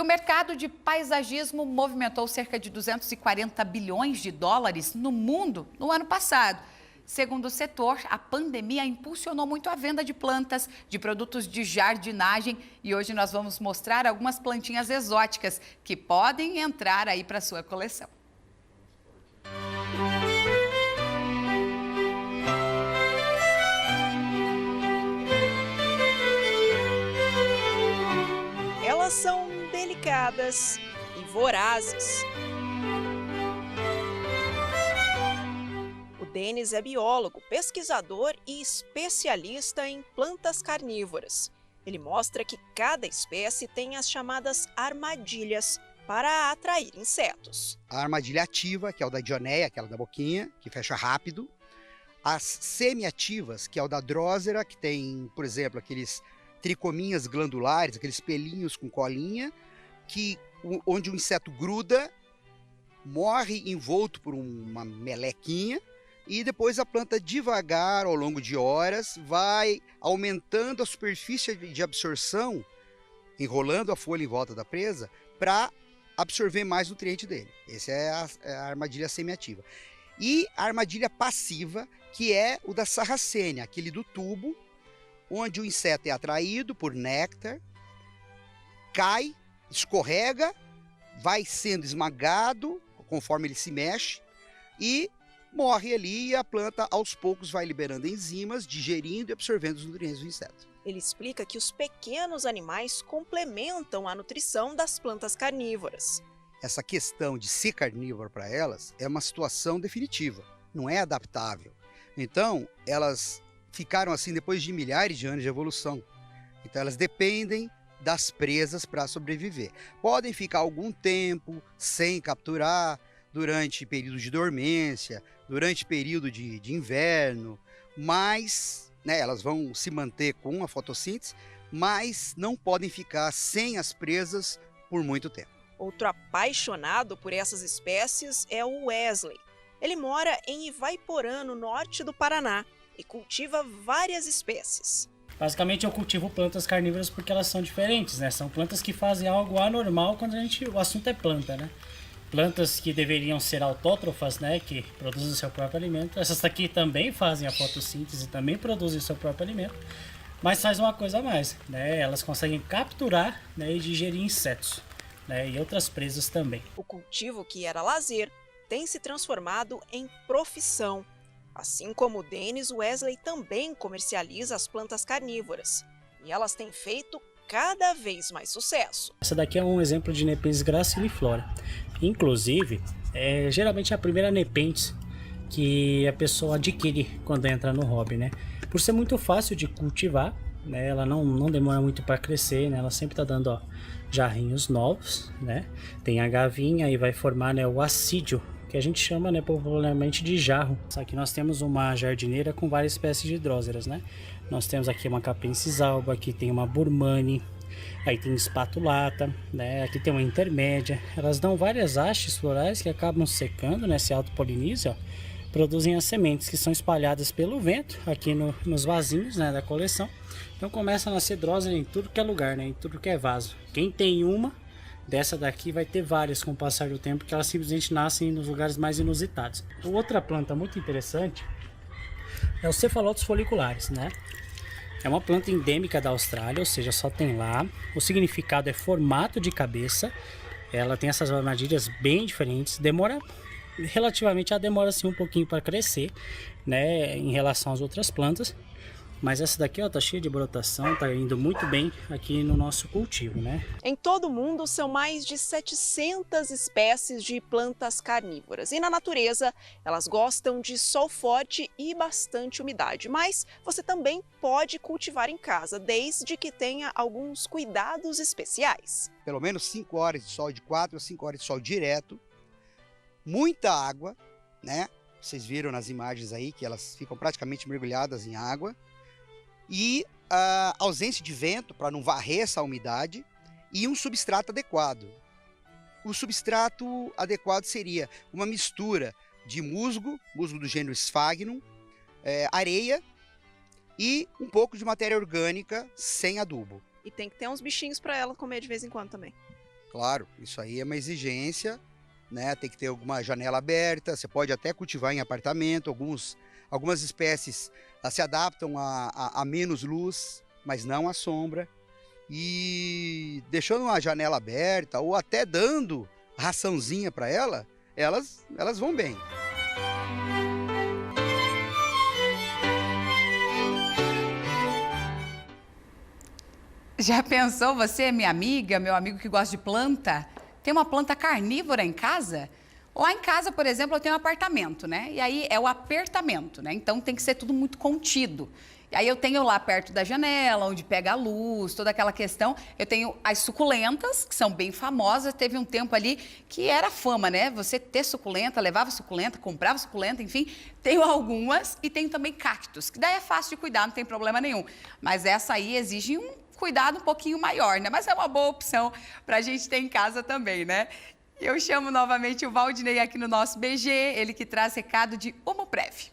E o mercado de paisagismo movimentou cerca de 240 bilhões de dólares no mundo no ano passado. Segundo o setor, a pandemia impulsionou muito a venda de plantas, de produtos de jardinagem e hoje nós vamos mostrar algumas plantinhas exóticas que podem entrar aí para a sua coleção. Elas são delicadas e vorazes. O Denis é biólogo, pesquisador e especialista em plantas carnívoras. Ele mostra que cada espécie tem as chamadas armadilhas para atrair insetos. A armadilha ativa, que é o da Dioneia, aquela da boquinha, que fecha rápido. As semi-ativas, que é o da Drosera, que tem, por exemplo, aqueles tricominhas glandulares, aqueles pelinhos com colinha, onde o inseto gruda, morre envolto por uma melequinha, e depois a planta devagar, ao longo de horas, vai aumentando a superfície de absorção, enrolando a folha em volta da presa, para absorver mais nutriente dele. Essa é a armadilha semiativa. E a armadilha passiva, que é o da sarracênia, aquele do tubo, onde o inseto é atraído por néctar, cai, escorrega, vai sendo esmagado conforme ele se mexe e morre ali, e a planta aos poucos vai liberando enzimas, digerindo e absorvendo os nutrientes do inseto. Ele explica que os pequenos animais complementam a nutrição das plantas carnívoras. Essa questão de ser carnívoro para elas é uma situação definitiva, não é adaptável. Então, elas ficaram assim depois de milhares de anos de evolução. Então, elas dependem das presas para sobreviver. Podem ficar algum tempo sem capturar, durante período de dormência, durante período de inverno, mas elas vão se manter com a fotossíntese, mas não podem ficar sem as presas por muito tempo. Outro apaixonado por essas espécies é o Wesley. Ele mora em Ivaiporã, no norte do Paraná, e cultiva várias espécies. Basicamente eu cultivo plantas carnívoras porque elas são diferentes, né? São plantas que fazem algo anormal quando o assunto é planta, né? Plantas que deveriam ser autótrofas, né, que produzem seu próprio alimento. Essas daqui também fazem a fotossíntese, também produzem seu próprio alimento, mas faz uma coisa a mais, né? Elas conseguem capturar, né, e digerir insetos, né, e outras presas também. O cultivo, que era lazer, tem se transformado em profissão. Assim como o Denis, Wesley também comercializa as plantas carnívoras, e elas têm feito cada vez mais sucesso. Essa daqui é um exemplo de Nepenthes graciliflora. Inclusive, geralmente é a primeira Nepenthes que a pessoa adquire quando entra no hobby, né? Por ser muito fácil de cultivar, né? Ela não demora muito para crescer, né? Ela sempre está dando, ó, jarrinhos novos, né? Tem a gavinha e vai formar, né, o assídio, que a gente chama, né, popularmente de jarro. Aqui nós temos uma jardineira com várias espécies de dróseras, né? Nós temos aqui uma capensis alba, aqui tem uma burmani, aí tem espatulata, né? Aqui tem uma intermédia. Elas dão várias hastes florais que acabam secando, né? Se autopolinizam, produzem as sementes que são espalhadas pelo vento aqui nos vasinhos, né, da coleção. Então começa a nascer drósera em tudo que é lugar, né? Em tudo que é vaso. Quem tem uma dessa daqui vai ter várias com o passar do tempo, que elas simplesmente nascem nos lugares mais inusitados. Outra planta muito interessante é os cefalotos foliculares, né? É uma planta endêmica da Austrália, ou seja, só tem lá. O significado é formato de cabeça. Ela tem essas armadilhas bem diferentes. Relativamente, ela demora assim um pouquinho para crescer, né, em relação às outras plantas. Mas essa daqui, ó, tá cheia de brotação, tá indo muito bem aqui no nosso cultivo, né? Em todo o mundo são mais de 700 espécies de plantas carnívoras. E na natureza, elas gostam de sol forte e bastante umidade. Mas você também pode cultivar em casa, desde que tenha alguns cuidados especiais. Pelo menos 5 horas de sol, de 4 a 5 horas de sol direto. Muita água, né? Vocês viram nas imagens aí que elas ficam praticamente mergulhadas em água. E a ausência de vento para não varrer essa umidade e um substrato adequado. O substrato adequado seria uma mistura de musgo do gênero Sphagnum, areia e um pouco de matéria orgânica sem adubo. E tem que ter uns bichinhos para ela comer de vez em quando também. Claro, isso aí é uma exigência, né? Tem que ter alguma janela aberta, você pode até cultivar em apartamento, algumas espécies se adaptam a menos luz, mas não à sombra. E deixando uma janela aberta ou até dando raçãozinha para elas vão bem. Já pensou você, minha amiga, meu amigo que gosta de planta, tem uma planta carnívora em casa? Lá em casa, por exemplo, eu tenho um apartamento, né? E aí é o apertamento, né? Então tem que ser tudo muito contido. E aí eu tenho lá perto da janela, onde pega a luz, toda aquela questão. Eu tenho as suculentas, que são bem famosas. Teve um tempo ali que era fama, né? Você ter suculenta, levava suculenta, comprava suculenta, enfim. Tenho algumas e tenho também cactos, que daí é fácil de cuidar, não tem problema nenhum. Mas essa aí exige um cuidado um pouquinho maior, né? Mas é uma boa opção para a gente ter em casa também, né? Eu chamo novamente o Valdinei aqui no nosso BG, ele que traz recado de Umuprev.